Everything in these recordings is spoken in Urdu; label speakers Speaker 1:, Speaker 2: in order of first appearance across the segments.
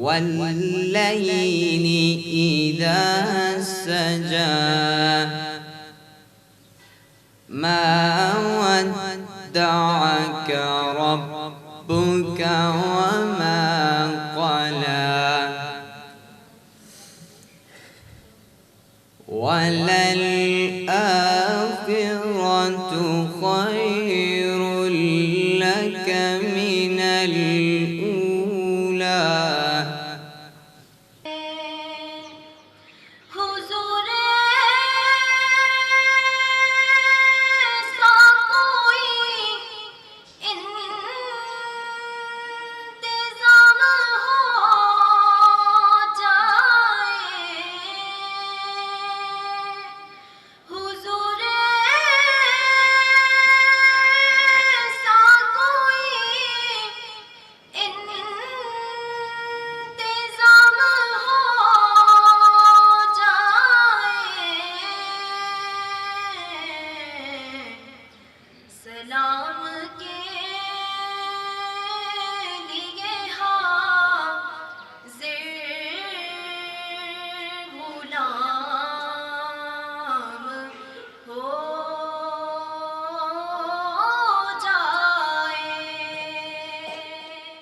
Speaker 1: والليل إذا سجى ما ودعك ربك وما قلى وللآخرة خير لك من الأولى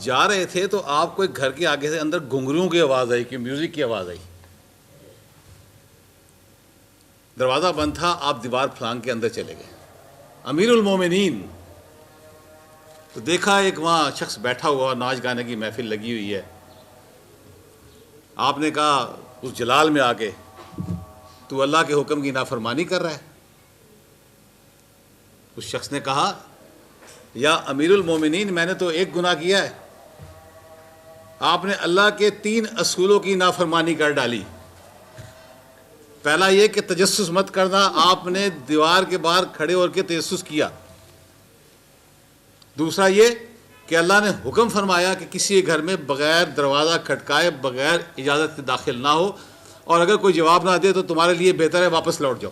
Speaker 2: جا رہے تھے تو آپ کو ایک گھر کے آگے سے اندر گھنگروؤں کی آواز آئی کہ میوزک کی آواز آئی. دروازہ بند تھا, آپ دیوار پھلانگ کے اندر چلے گئے. امیر المومنین تو دیکھا ایک وہاں شخص بیٹھا ہوا, ناچ گانے کی محفل لگی ہوئی ہے. آپ نے کہا اس جلال میں آ کے تو اللہ کے حکم کی نافرمانی کر رہا ہے. اس شخص نے کہا یا امیر المومنین میں نے تو ایک گناہ کیا ہے, آپ نے اللہ کے 3 اصولوں کی نافرمانی کر ڈالی. پہلا یہ کہ تجسس مت کرنا, آپ نے دیوار کے باہر کھڑے ہو کے تجسس کیا. دوسرا یہ کہ اللہ نے حکم فرمایا کہ کسی گھر میں بغیر دروازہ کھٹکائے بغیر اجازت کے داخل نہ ہو, اور اگر کوئی جواب نہ دے تو تمہارے لیے بہتر ہے واپس لوٹ جاؤ.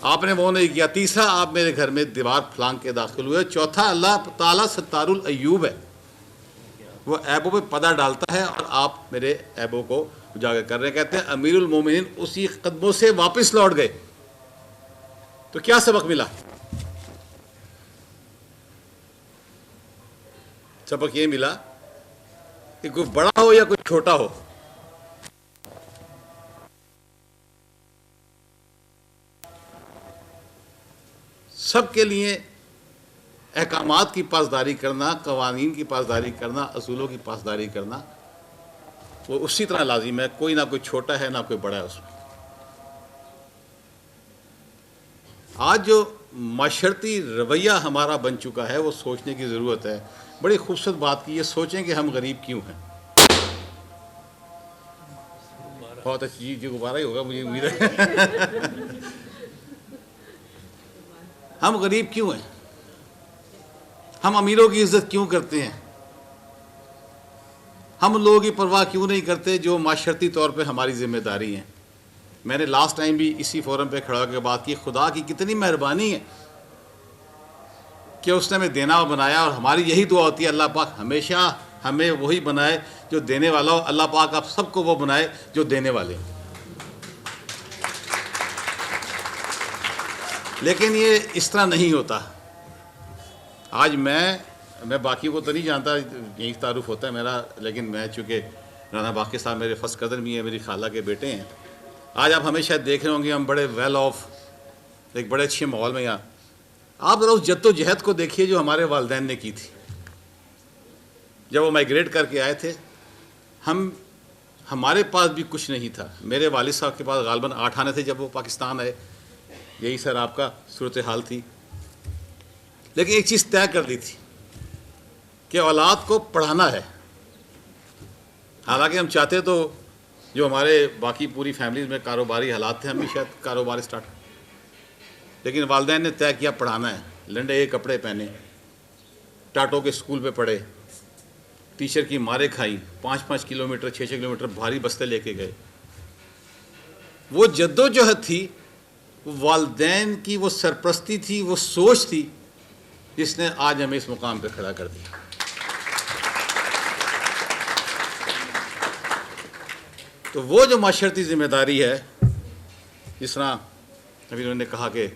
Speaker 2: آپ نے وہ نہیں کیا. تیسرا, آپ میرے گھر میں دیوار پھلانگ کے داخل ہوئے. چوتھا, اللہ تعالیٰ ستار العیوب ہے, وہ عیبوں پہ پردہ ڈالتا ہے, اور آپ میرے عیبوں کو اجاگر کر رہے ہیں. کہتے ہیں امیر المومنین اسی قدموں سے واپس لوٹ گئے. تو کیا سبق ملا؟ سبق یہ ملا کہ کوئی بڑا ہو یا کوئی چھوٹا ہو, سب کے لیے احکامات کی پاسداری کرنا, قوانین کی پاسداری کرنا, اصولوں کی پاسداری کرنا وہ اسی طرح لازم ہے. کوئی نہ کوئی چھوٹا ہے نہ کوئی بڑا ہے اس میں. آج جو معاشرتی رویہ ہمارا بن چکا ہے وہ سوچنے کی ضرورت ہے. بڑی خوبصورت بات کی, یہ سوچیں کہ ہم غریب کیوں ہیں. بہت اچھی جی, غبارہ ہی ہوگا مجھے امید ہے. ہم غریب کیوں ہیں, ہم امیروں کی عزت کیوں کرتے ہیں, ہم ان لوگوں کی پرواہ کیوں نہیں کرتے جو معاشرتی طور پہ ہماری ذمہ داری ہیں. میں نے لاسٹ ٹائم بھی اسی فورم پہ کھڑا ہو کے بات کی, خدا کی کتنی مہربانی ہے کہ اس نے ہمیں دینا بنایا, اور ہماری یہی دعا ہوتی ہے اللہ پاک ہمیشہ ہمیں وہی بنائے جو دینے والا ہو. اللہ پاک آپ سب کو وہ بنائے جو دینے والے ہیں. لیکن یہ اس طرح نہیں ہوتا. آج میں باقی کو تو نہیں جانتا, یہی تعارف ہوتا ہے میرا, لیکن میں چونکہ رانا باقی صاحب میرے فرسٹ کزن بھی ہیں, میری خالہ کے بیٹے ہیں. آج آپ ہمیشہ دیکھ رہے ہوں گے ہم بڑے ویل آف, ایک بڑے اچھے ماحول میں. یہاں آپ ذرا اس جد و جہد کو دیکھیے جو ہمارے والدین نے کی تھی جب وہ مائیگریٹ کر کے آئے تھے. ہمارے پاس بھی کچھ نہیں تھا. میرے والد صاحب کے پاس غالباً 8 آنے تھے جب وہ پاکستان آئے. یہی سر آپ کا صورتحال تھی. لیکن ایک چیز طے کر لی تھی کہ اولاد کو پڑھانا ہے. حالانکہ ہم چاہتے تو جو ہمارے باقی پوری فیملیز میں کاروباری حالات تھے, ہم بھی شاید کاروبار اسٹارٹ, لیکن والدین نے طے کیا پڑھانا ہے. لنڈے کپڑے پہنے, ٹاٹوں کے اسکول پہ پڑھے, ٹیچر کی مارے کھائی, 5-5 کلومیٹر 6-6 کلومیٹر بھاری بستے لے کے گئے. وہ جدوجہد تھی, وہ والدین کی وہ سرپرستی تھی, وہ سوچ تھی جس نے آج ہمیں اس مقام پہ کھڑا کر دیا. تو وہ جو معاشرتی ذمہ داری ہے, جس طرح ابھی انہوں نے کہا کہ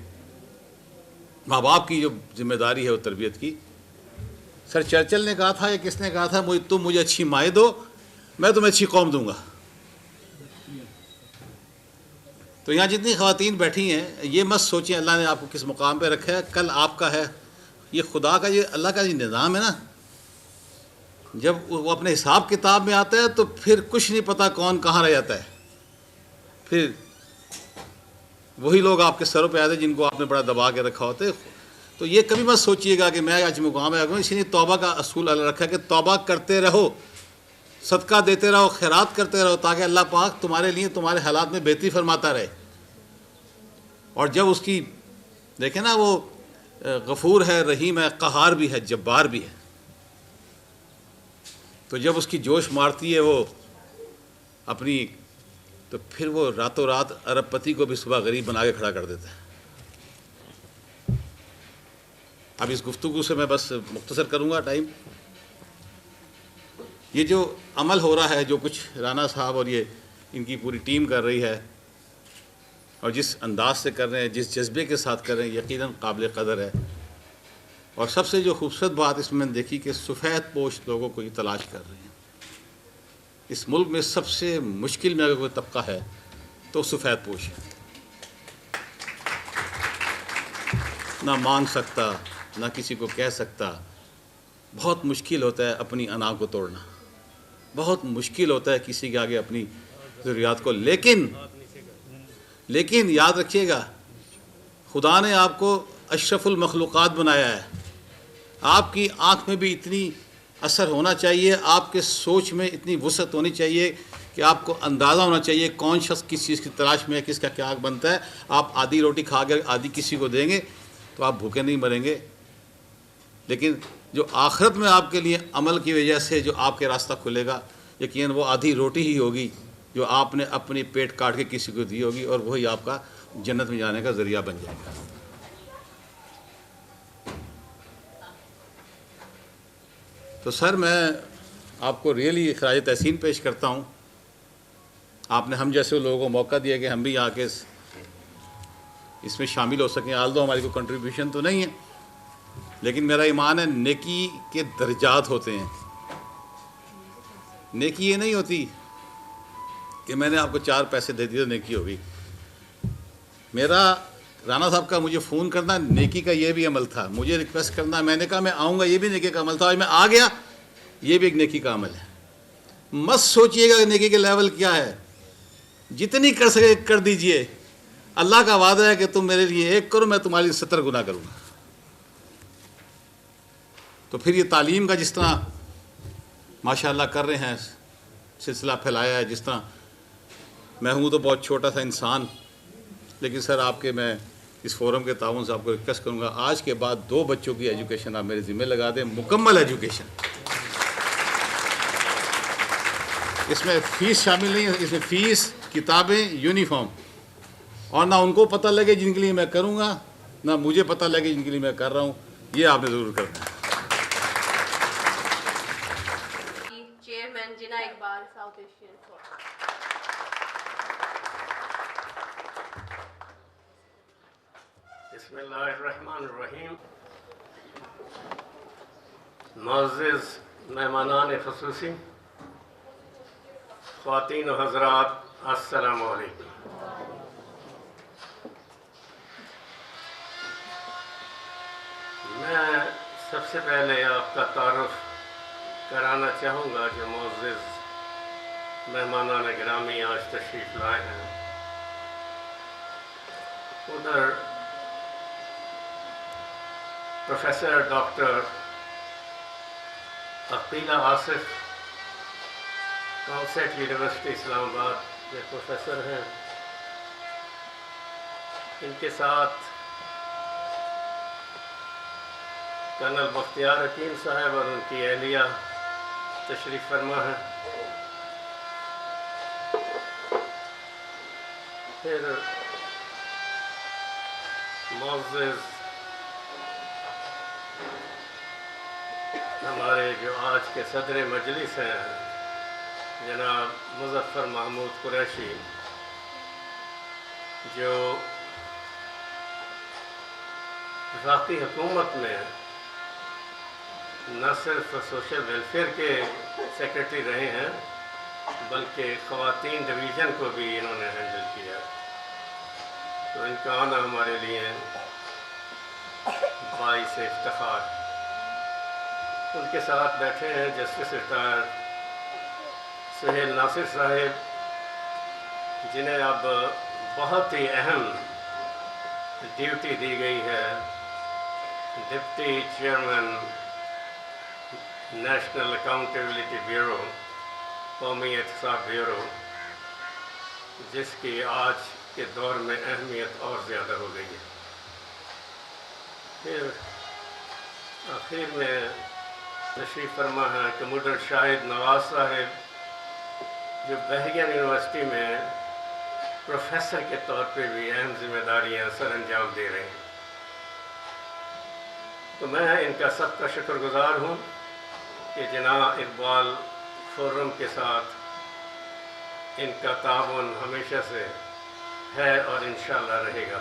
Speaker 2: ماں باپ کی جو ذمہ داری ہے وہ تربیت کی. سر چرچل نے کہا تھا, یا کس نے کہا تھا, تم مجھے اچھی مائیں دو میں تمہیں اچھی قوم دوں گا. تو یہاں جتنی خواتین بیٹھی ہیں یہ مت سوچیں اللہ نے آپ کو کس مقام پہ رکھا ہے, کل آپ کا ہے. یہ خدا کا, یہ اللہ کا یہ نظام ہے نا. جب وہ اپنے حساب کتاب میں آتا ہے تو پھر کچھ نہیں پتا کون کہاں رہ جاتا ہے. پھر وہی لوگ آپ کے سروں پہ آتے ہیں جن کو آپ نے بڑا دبا کے رکھا ہوتا ہے. تو یہ کبھی مت سوچئے گا کہ میں آج مقام ہے. اسی لیے توبہ کا اصول اللہ رکھا ہے کہ توبہ کرتے رہو, صدقہ دیتے رہو, خیرات کرتے رہو, تاکہ اللہ پاک تمہارے لیے تمہارے حالات میں بہتری فرماتا رہے. اور جب اس کی دیکھیں نا, وہ غفور ہے, رحیم ہے, قہار بھی ہے, جبار بھی ہے. تو جب اس کی جوش مارتی ہے وہ اپنی, تو پھر وہ راتوں رات ارب پتی کو بھی صبح غریب بنا کے کھڑا کر دیتا ہے. اب اس گفتگو سے میں بس مختصر کروں گا ٹائم. یہ جو عمل ہو رہا ہے, جو کچھ رانا صاحب اور یہ ان کی پوری ٹیم کر رہی ہے, اور جس انداز سے کر رہے ہیں, جس جذبے کے ساتھ کر رہے ہیں, یقیناً قابل قدر ہے. اور سب سے جو خوبصورت بات اس میں دیکھی کہ سفید پوش لوگوں کو یہ تلاش کر رہے ہیں. اس ملک میں سب سے مشکل میں اگر کوئی طبقہ ہے تو سفید پوش ہے. نہ مانگ سکتا، نہ کسی کو کہہ سکتا. بہت مشکل ہوتا ہے اپنی انا کو توڑنا، بہت مشکل ہوتا ہے کسی کے آگے اپنی ضروریات کو. لیکن یاد رکھیے گا، خدا نے آپ کو اشرف المخلوقات بنایا ہے. آپ کی آنکھ میں بھی اتنی اثر ہونا چاہیے، آپ کے سوچ میں اتنی وسعت ہونی چاہیے کہ آپ کو اندازہ ہونا چاہیے کون شخص کس چیز کی تلاش میں ہے، کس کا کیا حق بنتا ہے. آپ آدھی روٹی کھا کے آدھی کسی کو دیں گے تو آپ بھوکے نہیں مریں گے. لیکن جو آخرت میں آپ کے لیے عمل کی وجہ سے جو آپ کے راستہ کھلے گا، یقیناً وہ آدھی روٹی ہی ہوگی جو آپ نے اپنی پیٹ کاٹ کے کسی کو دی ہوگی، اور وہی آپ کا جنت میں جانے کا ذریعہ بن جائے گا. تو سر، میں آپ کو ریئلی خراج تحسین پیش کرتا ہوں. آپ نے ہم جیسے لوگوں کو موقع دیا کہ ہم بھی آ کے اس میں شامل ہو سکیں. آلدو ہماری کوئی کنٹریبیوشن تو نہیں ہے، لیکن میرا ایمان ہے نیکی کے درجات ہوتے ہیں. نیکی یہ نہیں ہوتی کہ میں نے آپ کو 4 پیسے دے دیے تو نیکی ہوگی. میرا رانا صاحب کا مجھے فون کرنا نیکی کا یہ بھی عمل تھا. مجھے ریکویسٹ کرنا، میں نے کہا میں آؤں گا، یہ بھی نیکی کا عمل تھا. اور میں آ گیا، یہ بھی ایک نیکی کا عمل ہے. مت سوچئے گا کہ نیکی کے لیول کیا ہے. جتنی کر سکے کر دیجئے. اللہ کا وعدہ ہے کہ تم میرے لیے 1 کرو، میں تمہارے لیے 70 گنا کروں گا. تو پھر یہ تعلیم کا جس طرح ماشاءاللہ کر رہے ہیں، سلسلہ پھیلایا ہے، جس طرح میں ہوں تو بہت چھوٹا سا انسان، لیکن سر آپ کے میں اس فورم کے تعاون سے آپ کو ریکویسٹ کروں گا، آج کے بعد 2 بچوں کی ایجوکیشن آپ میرے ذمہ لگا دیں، مکمل ایجوکیشن. اس میں فیس شامل نہیں ہے، اس میں فیس، کتابیں، یونیفارم. اور نہ ان کو پتہ لگے جن کے لیے میں کروں گا، نہ مجھے پتہ لگے جن کے لیے میں کر رہا ہوں. یہ آپ نے ضرور کرنا ہے.
Speaker 3: چیئرمین جناح اقبال، ساؤتھ ایشین فورم.
Speaker 4: بسم اللہ الرحمن الرحیم. معزز مہمانان خصوصی، خواتین و حضرات، السلام علیکم. میں سب سے پہلے آپ کا تعارف کرانا چاہوں گا جو معزز مہمانان گرامی آج تشریف لائے ہیں. ادھر professor doctor Aqeela Asif, COMSATS university Islamabad میں پروفیسر ہیں. ان کے ساتھ کرنل بختیار حکیم صاحب اور ان کی اہلیہ تشریف فرما ہے. پھر معزز ہمارے جو آج کے صدر مجلس ہیں جناب مظفر محمود قریشی، جو وفاقی حکومت میں نہ صرف سوشل ویلفیئر کے سیکرٹری رہے ہیں بلکہ خواتین ڈویژن کو بھی انہوں نے ہینڈل کیا. تو ان کا آنا ہمارے لیے باعث افتخار. ان کے ساتھ بیٹھے ہیں جسٹس ریٹائر سہیل ناصر صاحب، جنہیں اب بہت ہی اہم ڈیوٹی دی گئی ہے، deputy chairman national accountability bureau, قومی احتساب بیورو، جس کی آج کے دور میں اہمیت اور زیادہ ہو گئی ہے. پھر آخر میں تشریف فرما ہے کموڈر شاہد نواز صاحب، جو بہریان یونیورسٹی میں پروفیسر کے طور پہ بھی اہم ذمہ داریاں سر انجام دے رہے ہیں. تو میں ان کا سب کا شکر گزار ہوں کہ جناح اقبال فورم کے ساتھ ان کا تعاون ہمیشہ سے ہے اور انشاءاللہ رہے گا.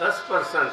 Speaker 4: 10%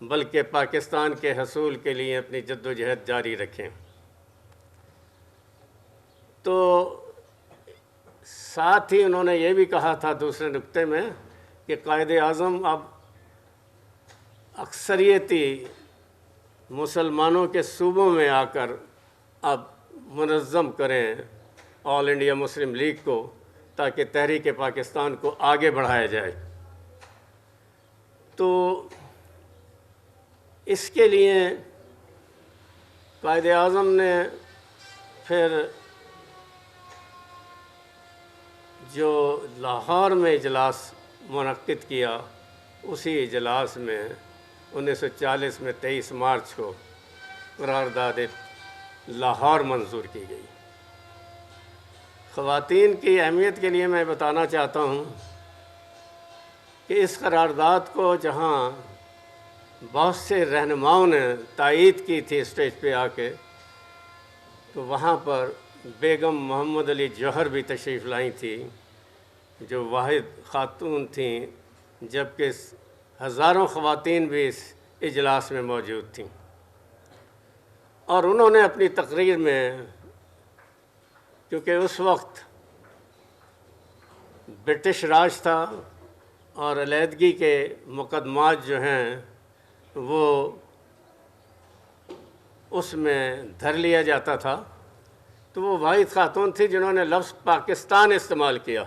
Speaker 4: بلکہ پاکستان کے حصول کے لیے اپنی جد و جہد جاری رکھیں۔ تو ساتھ ہی انہوں نے یہ بھی کہا تھا دوسرے نقطے میں کہ قائد اعظم اب اکثریتی مسلمانوں کے صوبوں میں آ کر اب منظم کریں آل انڈیا مسلم لیگ کو، تاکہ تحریک پاکستان کو آگے بڑھایا جائے۔ تو اس کے لیے قائد اعظم نے پھر جو لاہور میں اجلاس منعقد کیا، اسی اجلاس میں 1940 میں 23 مارچ کو قرارداد لاہور منظور کی گئی۔ خواتین کی اہمیت کے لیے میں بتانا چاہتا ہوں کہ اس قرارداد کو جہاں بہت سے رہنماؤں نے تائید کی تھی اسٹیج پہ آ کے، تو وہاں پر بیگم محمد علی جوہر بھی تشریف لائی تھی، جو واحد خاتون تھیں، جبکہ ہزاروں خواتین بھی اس اجلاس میں موجود تھیں۔ اور انہوں نے اپنی تقریر میں، کیونکہ اس وقت برٹش راج تھا اور علیحدگی کے مقدمات جو ہیں وہ اس میں دھر لیا جاتا تھا، تو وہ واحد خاتون تھی جنہوں نے لفظ پاکستان استعمال کیا،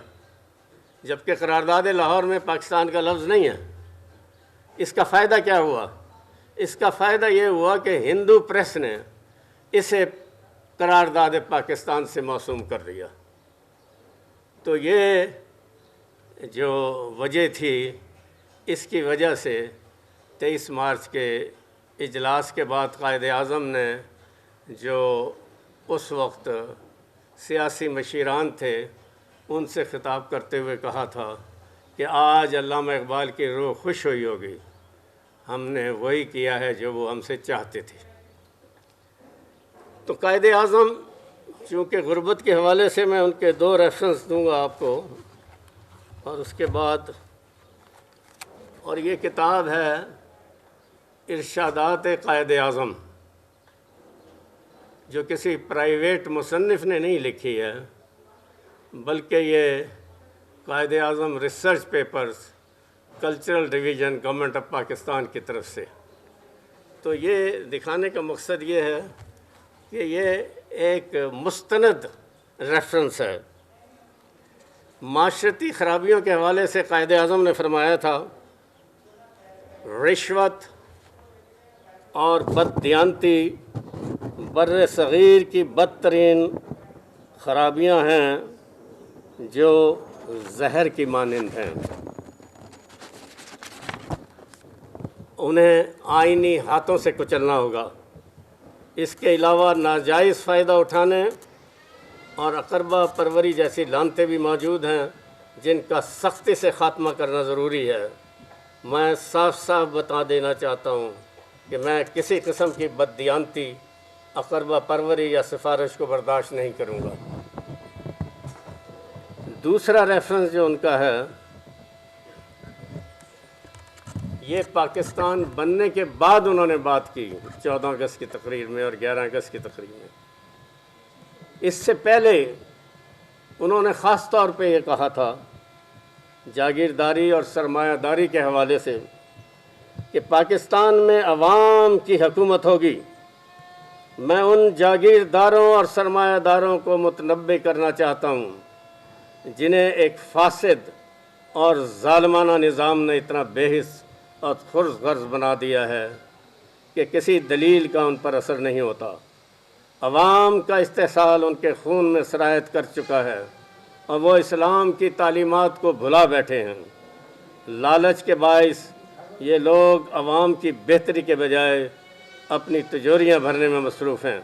Speaker 4: جبکہ قرارداد لاہور میں پاکستان کا لفظ نہیں ہے۔ اس کا فائدہ کیا ہوا؟ اس کا فائدہ یہ ہوا کہ ہندو پریس نے اسے قرارداد پاکستان سے موسوم کر دیا۔ تو یہ جو وجہ تھی، اس کی وجہ سے 23 مارچ کے اجلاس کے بعد قائد اعظم نے جو اس وقت سیاسی مشیران تھے ان سے خطاب کرتے ہوئے کہا تھا کہ آج علامہ اقبال کی روح خوش ہوئی ہوگی، ہم نے وہی کیا ہے جو وہ ہم سے چاہتے تھے۔ تو قائد اعظم، چونکہ غربت کے حوالے سے میں ان کے 2 ریفرنس دوں گا آپ کو، اور اس کے بعد، اور یہ کتاب ہے ارشادات قائد اعظم، جو کسی پرائیویٹ مصنف نے نہیں لکھی ہے، بلکہ یہ Quaid Azam research papers cultural division government of Pakistan کی طرف سے۔ تو یہ دکھانے کا مقصد یہ ہے کہ یہ ایک مستند ریفرنس ہے۔ معاشرتی خرابیوں کے حوالے سے قائد اعظم نے فرمایا تھا، رشوت اور بددیانتی بر صغیر کی بدترین خرابیاں ہیں جو زہر کی مانند ہیں، انہیں آئینی ہاتھوں سے کچلنا ہوگا۔ اس کے علاوہ ناجائز فائدہ اٹھانے اور اقربا پروری جیسی لعنتیں بھی موجود ہیں، جن کا سختی سے خاتمہ کرنا ضروری ہے۔ میں صاف صاف بتا دینا چاہتا ہوں کہ میں کسی قسم کی بددیانتی، اقربا پروری یا سفارش کو برداشت نہیں کروں گا۔ دوسرا ریفرنس جو ان کا ہے، یہ پاکستان بننے کے بعد انہوں نے بات کی 14 اگست کی تقریر میں اور 11 اگست کی تقریر میں۔ اس سے پہلے انہوں نے خاص طور پہ یہ کہا تھا جاگیرداری اور سرمایہ داری کے حوالے سے کہ پاکستان میں عوام کی حکومت ہوگی۔ میں ان جاگیرداروں اور سرمایہ داروں کو متنبع کرنا چاہتا ہوں جنہیں ایک فاسد اور ظالمانہ نظام نے اتنا بے حس اور خرز غرض بنا دیا ہے کہ کسی دلیل کا ان پر اثر نہیں ہوتا۔ عوام کا استحصال ان کے خون میں سرایت کر چکا ہے اور وہ اسلام کی تعلیمات کو بھلا بیٹھے ہیں۔ لالچ کے باعث یہ لوگ عوام کی بہتری کے بجائے اپنی تجوریاں بھرنے میں مصروف ہیں۔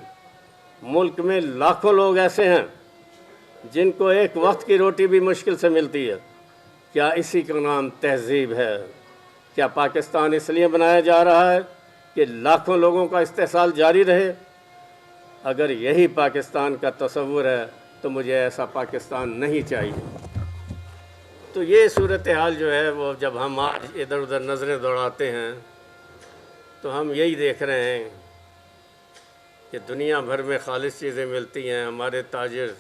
Speaker 4: ملک میں لاکھوں لوگ ایسے ہیں جن کو ایک وقت کی روٹی بھی مشکل سے ملتی ہے۔ کیا اسی کا نام تہذیب ہے؟ کیا پاکستان اس لیے بنایا جا رہا ہے کہ لاکھوں لوگوں کا استحصال جاری رہے؟ اگر یہی پاکستان کا تصور ہے تو مجھے ایسا پاکستان نہیں چاہیے۔ تو یہ صورتحال جو ہے وہ جب ہم آج ادھر ادھر نظریں دوڑاتے ہیں تو ہم یہی دیکھ رہے ہیں کہ دنیا بھر میں خالص چیزیں ملتی ہیں. ہمارے تاجر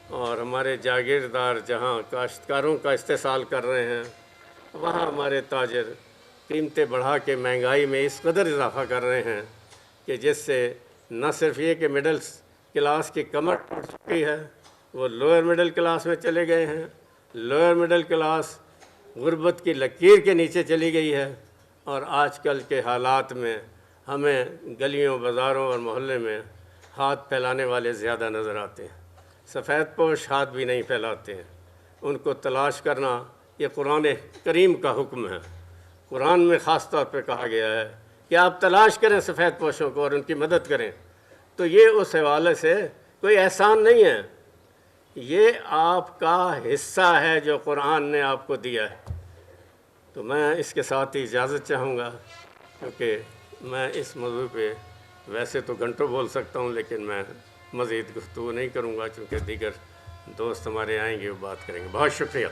Speaker 4: اور ہمارے جاگیردار جہاں کاشتکاروں کا استحصال کر رہے ہیں، وہاں ہمارے تاجر قیمتیں بڑھا کے مہنگائی میں اس قدر اضافہ کر رہے ہیں کہ جس سے نہ صرف یہ کہ مڈل کلاس کی کمر ٹوٹ چکی ہے، وہ لوئر مڈل کلاس میں چلے گئے ہیں. لوئر مڈل کلاس غربت کی لکیر کے نیچے چلی گئی ہے، اور آج کل کے حالات میں ہمیں گلیوں بازاروں اور محلے میں ہاتھ پھیلانے والے زیادہ نظر آتے ہیں. سفید پوش ہاتھ بھی نہیں پھیلاتے ہیں. ان کو تلاش کرنا یہ قرآن کریم کا حکم ہے. قرآن میں خاص طور پہ کہا گیا ہے کہ آپ تلاش کریں سفید پوشوں کو اور ان کی مدد کریں. تو یہ اس حوالے سے کوئی احسان نہیں ہے، یہ آپ کا حصہ ہے جو قرآن نے آپ کو دیا ہے. تو میں اس کے ساتھ ہی اجازت چاہوں گا، کیونکہ میں اس موضوع پہ ویسے تو گھنٹوں بول سکتا ہوں، لیکن میں مزید گفتگو نہیں کروں گا، چونکہ دیگر دوست ہمارے آئیں گے وہ بات کریں گے. بہت شکریہ.